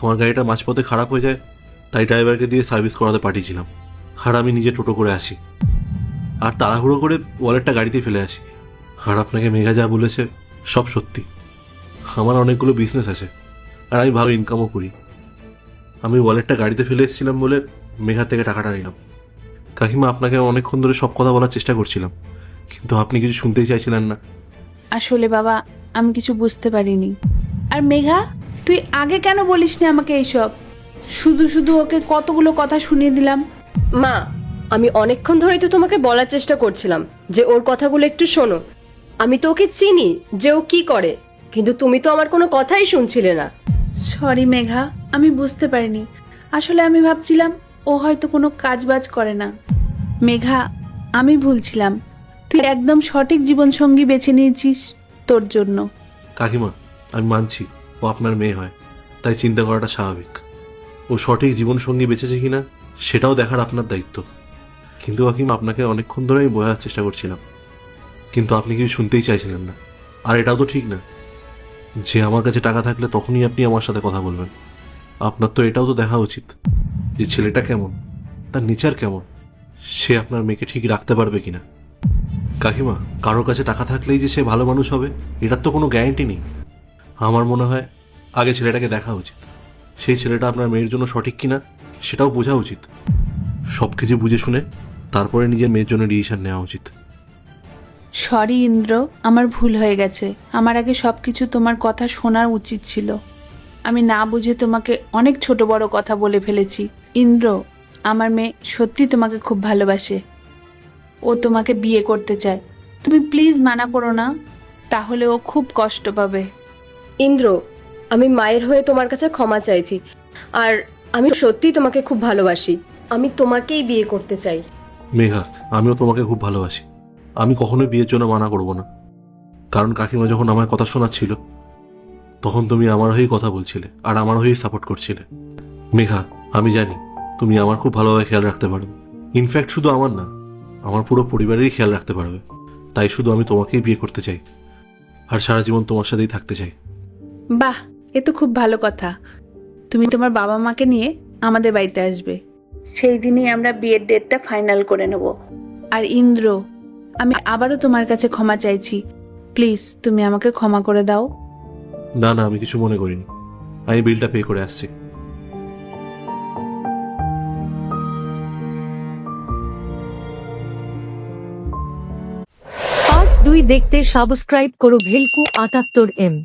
আমার গাড়িটা মাঝপথে খারাপ হয়ে যায়, তাই ড্রাইভারকে দিয়ে সার্ভিস করাতে পাঠিয়েছিলাম। আর আমি নিজে টোটো করে আসি, আর তাড়াহুড়ো করে ওয়ালেটটা গাড়িতে ফেলে আসি। আর আপনাকে মেঘা যা বলেছে সব সত্যি। আমার অনেকগুলো বিজনেস আছে, আর আমি ভালো ইনকামও করি। আমি ওয়ালেটটা গাড়িতে ফেলে এসেছিলাম বলে মেঘার থেকে টাকাটা নিলাম। কাকিমা, আপনাকে অনেকক্ষণ ধরে সব কথা বলার চেষ্টা করছিলাম, কিন্তু আপনি কিছু শুনতেই চাইছিলেন না। আসলে বাবা, আমি কিছু বুঝতে পারিনি। আর মেঘা, তুই আগে কেন বলিসনি আমাকে এইসব? শুধু শুধু ওকে কতগুলো কথা শুনিয়ে দিলাম। মা, আমি অনেকক্ষণ ধরেই তো তোমাকে বলার চেষ্টা করছিলাম যে ওর কথাগুলো একটু শোনো। আমি তো ওকে চিনি যে ও কি করে, কিন্তু তুমি তো আমার কোনো কথাই শুনছিলে না। সরি মেঘা, আমি বুঝতে পারিনি। আসলে আমি ভাবছিলাম ও হয়তো কোনো কাজবাজ করে না। মেঘা, আমি ভুলছিলাম। তুই একদম সঠিক জীবনসঙ্গী বেছে নিয়েছিস তোর জন্য। কাকিমা, আমি মানছি ও আপনার মেয়ে হয়, তাই চিন্তা করাটা স্বাভাবিক। ও সঠিক জীবনসঙ্গী বেঁচেছে কিনা সেটাও দেখার আপনার দায়িত্ব। কিন্তু কাকিমা, আপনাকে অনেকক্ষণ ধরে আমি বোঝার চেষ্টা করছিলাম, কিন্তু আপনি কিছু শুনতেই চাইছিলেন না। আর এটাও তো ঠিক না যে আমার কাছে টাকা থাকলে তখনই আপনি আমার সাথে কথা বলবেন। আপনার তো এটাও তো দেখা উচিত যে ছেলেটা কেমন, তার নেচার কেমন, সে আপনার মেয়েকে ঠিক রাখতে পারবে কিনা। কাকিমা, কারোর কাছে টাকা থাকলেই যে সে ভালো মানুষ হবে এটার তো কোনো গ্যারান্টি নেই। আমার মনে হয় আগে ছেলেটাকে দেখা উচিত। সেই ছেলেটা আপনার মেয়ের জন্য সঠিক কিনা সেটাও বোঝা উচিত। সব কিছু বুঝে শুনে তারপরে নিজের মেয়ের জন্য ডিসিশন নেওয়া উচিত। সরি ইন্দ্র, আমার ভুল হয়ে গেছে। আমার আগে সব কিছু তোমার কথা শোনার উচিত ছিল। আমি না বুঝে তোমাকে অনেক ছোট বড় কথা বলে ফেলেছি। ইন্দ্র, আমার মেয়ে সত্যি তোমাকে খুব ভালোবাসে। ও তোমাকে বিয়ে করতে চায়। তুমি প্লিজ মানা করো না, তাহলে ও খুব কষ্ট পাবে। ইন্দ্র, আমি মায়ের হয়ে তোমার কাছে ক্ষমা চাইছি। আর আমি সত্যিই তোমাকে খুব ভালোবাসি। আমি তোমাকেই বিয়ে করতে চাই। মেঘা, আমিও তোমাকে খুব ভালোবাসি। আমি কখনোই বিয়ের জন্য মানা করব না, কারণ কাকিমা যখন আমার কথা শোনাচ্ছিল তখন তুমি আমার হয়েই কথা বলছিলে আর আমার হয়েই সাপোর্ট করছিলে। মেঘা, আমি জানি তুমি আমার খুব ভালোভাবে খেয়াল রাখতে পারবে। ইনফ্যাক্ট শুধু আমার না, আমার পুরো পরিবারেরই খেয়াল রাখতে পারবে। তাই শুধু আমি তোমাকেই বিয়ে করতে চাই, আর সারা জীবন তোমার সাথেই থাকতে চাই। বাহ, এ তো খুব ভালো কথা। তুমি তোমার বাবা মাকে নিয়ে আমাদের বাড়িতে আসবে। সেই দিনই আমরা বিয়ের ডেটটা ফাইনাল করে নেব। আর ইন্দ্র, আমি আবারও তোমার কাছে ক্ষমা চাইছি। প্লিজ তুমি আমাকে ক্ষমা করে দাও। না না, আমি কিছু মনে করিনি। আমি বিলটা পে করে আসছি। পার্ট 2 দেখতে সাবস্ক্রাইব করো ভেলকু 78M।